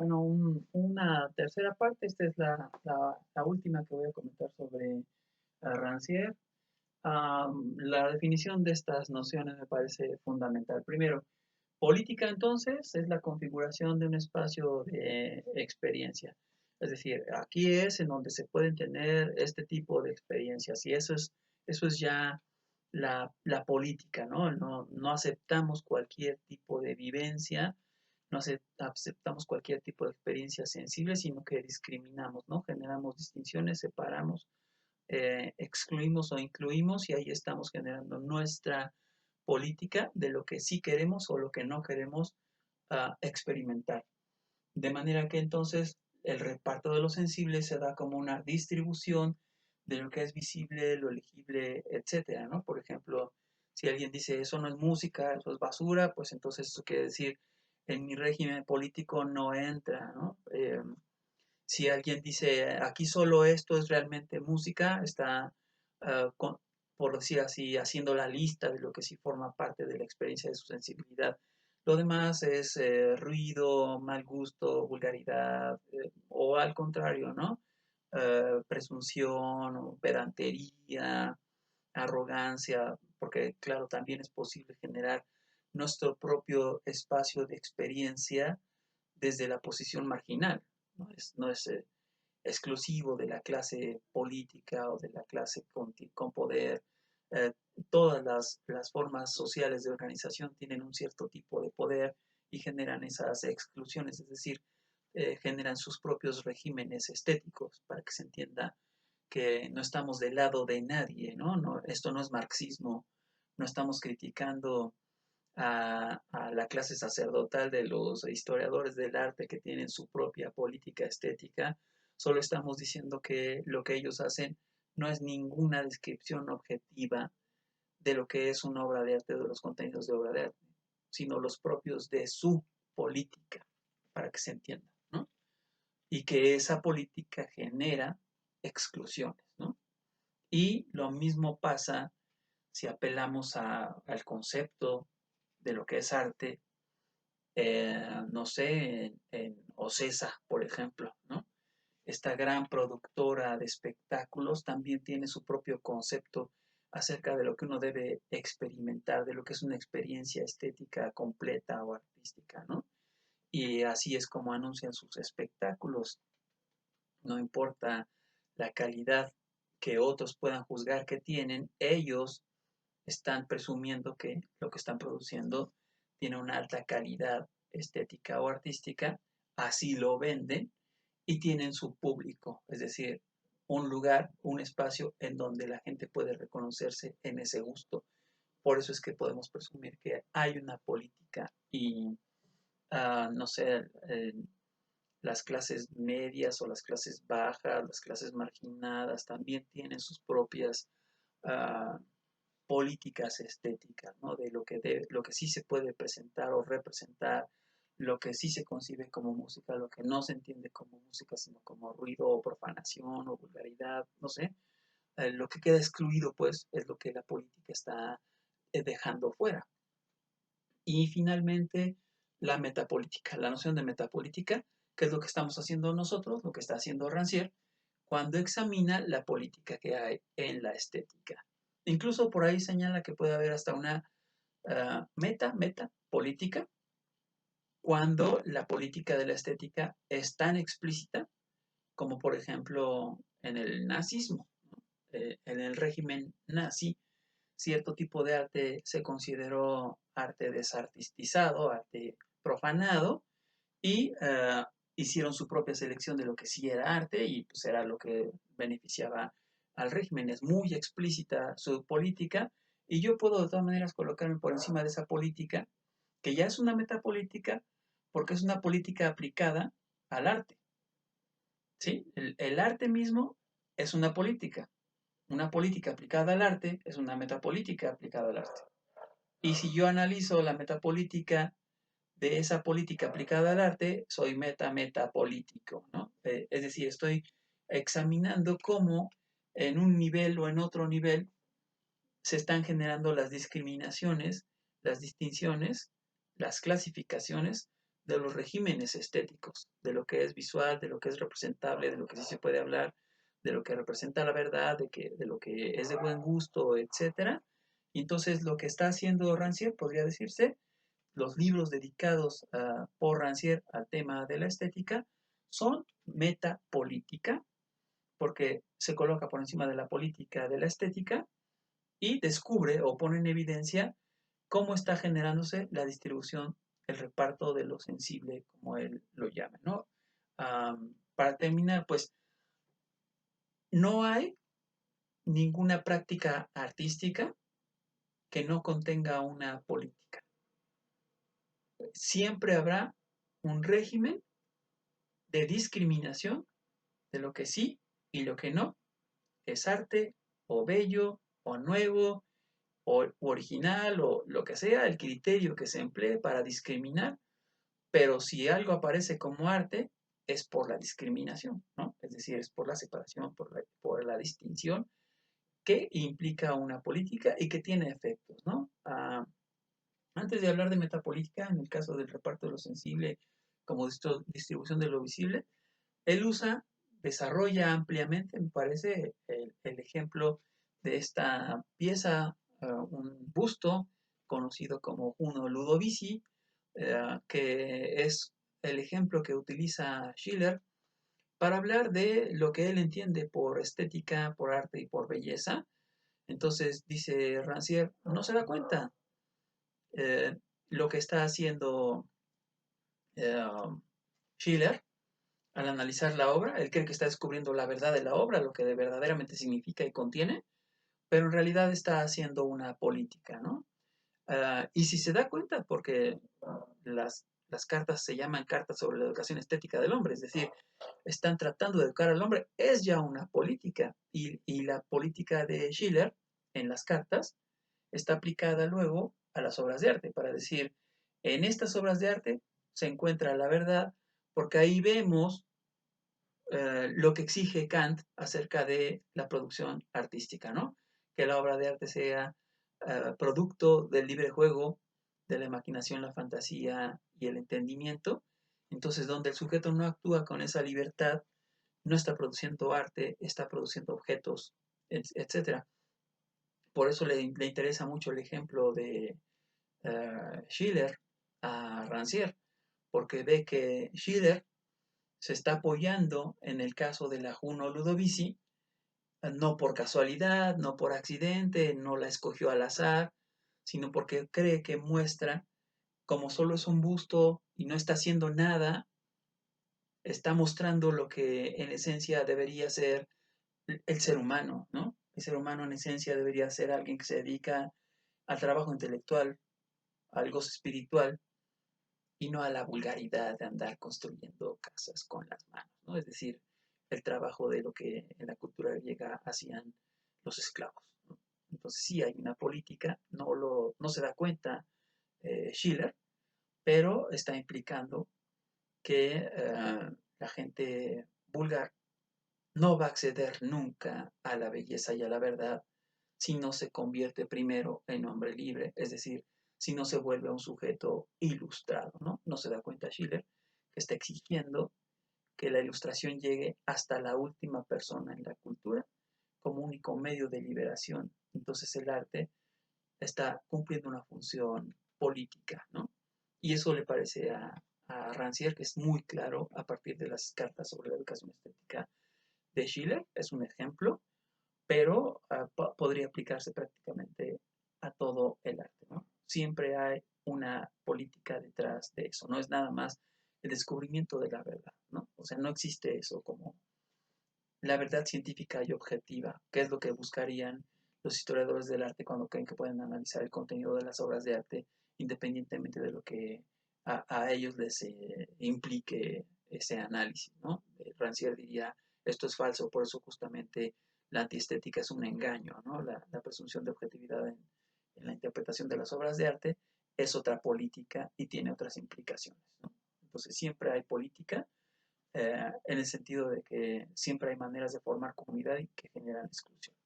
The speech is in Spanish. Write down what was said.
bueno, una tercera parte. Esta es la última que voy a comentar sobre Rancière. La definición de estas nociones me parece fundamental. Primero, política entonces es la configuración de un espacio de experiencia. Es decir, aquí es en donde se pueden tener este tipo de experiencias y eso es ya la política, ¿no? No aceptamos cualquier tipo de vivencia, no aceptamos cualquier tipo de experiencia sensible, sino que discriminamos, ¿no? Generamos distinciones, separamos, excluimos o incluimos y ahí estamos generando nuestra política de lo que sí queremos o lo que no queremos experimentar. De manera que entonces el reparto de lo sensible se da como una distribución de lo que es visible, lo legible, etcétera, ¿no? Por ejemplo, si alguien dice eso no es música, eso es basura, pues entonces eso quiere decir en mi régimen político no entra, ¿no? Si alguien dice aquí solo esto es realmente música, está, por decir así, haciendo la lista de lo que sí forma parte de la experiencia de su sensibilidad. Lo demás es ruido, mal gusto, vulgaridad, o al contrario, ¿no? Presunción, o pedantería, arrogancia, porque claro, también es posible generar nuestro propio espacio de experiencia desde la posición marginal. No es exclusivo de la clase política o de la clase con poder. Eh, todas las formas sociales de organización tienen un cierto tipo de poder y generan esas exclusiones, es decir, generan sus propios regímenes estéticos para que se entienda que no estamos del lado de nadie, ¿no? Esto no es marxismo, no estamos criticando a la clase sacerdotal de los historiadores del arte que tienen su propia política estética, solo estamos diciendo que lo que ellos hacen no es ninguna descripción objetiva de lo que es una obra de arte, de los contenidos de obra de arte, sino los propios de su política, para que se entienda, ¿no? Y que esa política genera exclusiones, ¿no? Y lo mismo pasa si apelamos al concepto de lo que es arte, no sé, en Ocesa, por ejemplo, ¿no? Esta gran productora de espectáculos también tiene su propio concepto acerca de lo que uno debe experimentar, de lo que es una experiencia estética completa o artística, ¿no? Y así es como anuncian sus espectáculos. No importa la calidad que otros puedan juzgar que tienen, ellos están presumiendo que lo que están produciendo tiene una alta calidad estética o artística, así lo venden y tienen su público, es decir, un lugar, un espacio en donde la gente puede reconocerse en ese gusto. Por eso es que podemos presumir que hay una política y, no sé, las clases medias o las clases bajas, las clases marginadas también tienen sus propias uh, políticas estéticas, ¿no? Lo que sí se puede presentar o representar, lo que sí se concibe como música, lo que no se entiende como música, sino como ruido o profanación o vulgaridad, no sé. Lo que queda excluido, pues, es lo que la política está dejando fuera. Y finalmente, la metapolítica, la noción de metapolítica, que es lo que estamos haciendo nosotros, lo que está haciendo Rancière, cuando examina la política que hay en la estética. Incluso por ahí señala que puede haber hasta una meta política, cuando la política de la estética es tan explícita como por ejemplo en el nazismo, ¿no? En el régimen nazi, cierto tipo de arte se consideró arte desartistizado, arte profanado, y hicieron su propia selección de lo que sí era arte y pues era lo que beneficiaba al régimen. Es muy explícita su política y yo puedo de todas maneras colocarme por encima de esa política, que ya es una metapolítica, porque es una política aplicada al arte. ¿Sí? El arte mismo es una política aplicada al arte es una metapolítica aplicada al arte. Y si yo analizo la metapolítica de esa política aplicada al arte, soy metapolítico, ¿no? Es decir, estoy examinando cómo en un nivel o en otro nivel se están generando las discriminaciones, las distinciones, las clasificaciones de los regímenes estéticos, de lo que es visual, de lo que es representable, de lo que sí se puede hablar, de lo que representa la verdad, de lo que es de buen gusto, etcétera. Y entonces lo que está haciendo Rancière, podría decirse, los libros dedicados por Rancière al tema de la estética son metapolítica, porque se coloca por encima de la política de la estética y descubre o pone en evidencia cómo está generándose la distribución, el reparto de lo sensible, como él lo llama, ¿no? Para terminar, pues no hay ninguna práctica artística que no contenga una política. Siempre habrá un régimen de discriminación de lo que sí y lo que no es arte o bello o nuevo o original o lo que sea, el criterio que se emplee para discriminar, pero si algo aparece como arte es por la discriminación, ¿no? Es decir, es por la separación, por la distinción que implica una política y que tiene efectos, ¿no? Antes de hablar de metapolítica, en el caso del reparto de lo sensible como distribución de lo visible, él desarrolla ampliamente, me parece, el ejemplo de esta pieza, un busto conocido como Juno Ludovisi, que es el ejemplo que utiliza Schiller para hablar de lo que él entiende por estética, por arte y por belleza. Entonces, dice Rancière, no se da cuenta eh, lo que está haciendo eh, Schiller al analizar la obra. Él cree que está descubriendo la verdad de la obra, lo que verdaderamente significa y contiene, pero en realidad está haciendo una política, ¿no? Y si se da cuenta, porque las cartas se llaman cartas sobre la educación estética del hombre, es decir, están tratando de educar al hombre, es ya una política. Y la política de Schiller en las cartas está aplicada luego a las obras de arte, para decir, en estas obras de arte se encuentra la verdad, porque ahí vemos lo que exige Kant acerca de la producción artística, ¿no? Que la obra de arte sea producto del libre juego, de la imaginación, la fantasía y el entendimiento. Entonces, donde el sujeto no actúa con esa libertad, no está produciendo arte, está produciendo objetos, etcétera. Por eso le interesa mucho el ejemplo de Schiller a Rancière, porque ve que Schiller se está apoyando en el caso de la Juno Ludovisi, no por casualidad, no por accidente, no la escogió al azar, sino porque cree que muestra, como solo es un busto y no está haciendo nada, está mostrando lo que en esencia debería ser el ser humano, ¿no? El ser humano en esencia debería ser alguien que se dedica al trabajo intelectual, al gozo espiritual, y no a la vulgaridad de andar construyendo casas con las manos, ¿no? Es decir, el trabajo de lo que en la cultura griega hacían los esclavos, ¿no? Entonces sí hay una política, no se da cuenta Schiller, pero está implicando que la gente vulgar no va a acceder nunca a la belleza y a la verdad si no se convierte primero en hombre libre, es decir, si no se vuelve un sujeto ilustrado, ¿no? No se da cuenta Schiller que está exigiendo que la ilustración llegue hasta la última persona en la cultura como único medio de liberación. Entonces el arte está cumpliendo una función política, ¿no? Y eso le parece a Rancière que es muy claro a partir de las cartas sobre la educación estética de Schiller, es un ejemplo, pero podría aplicarse prácticamente a todo el arte, ¿no? Siempre hay una política detrás de eso, no es nada más el descubrimiento de la verdad, ¿no? O sea, no existe eso como la verdad científica y objetiva, que es lo que buscarían los historiadores del arte cuando creen que pueden analizar el contenido de las obras de arte independientemente de lo que a ellos les implique ese análisis, ¿no? Rancière diría, esto es falso, por eso justamente la antiestética es un engaño, ¿no? La presunción de objetividad en la interpretación de las obras de arte es otra política y tiene otras implicaciones, ¿no? Entonces siempre hay política en el sentido de que siempre hay maneras de formar comunidad y que generan exclusión.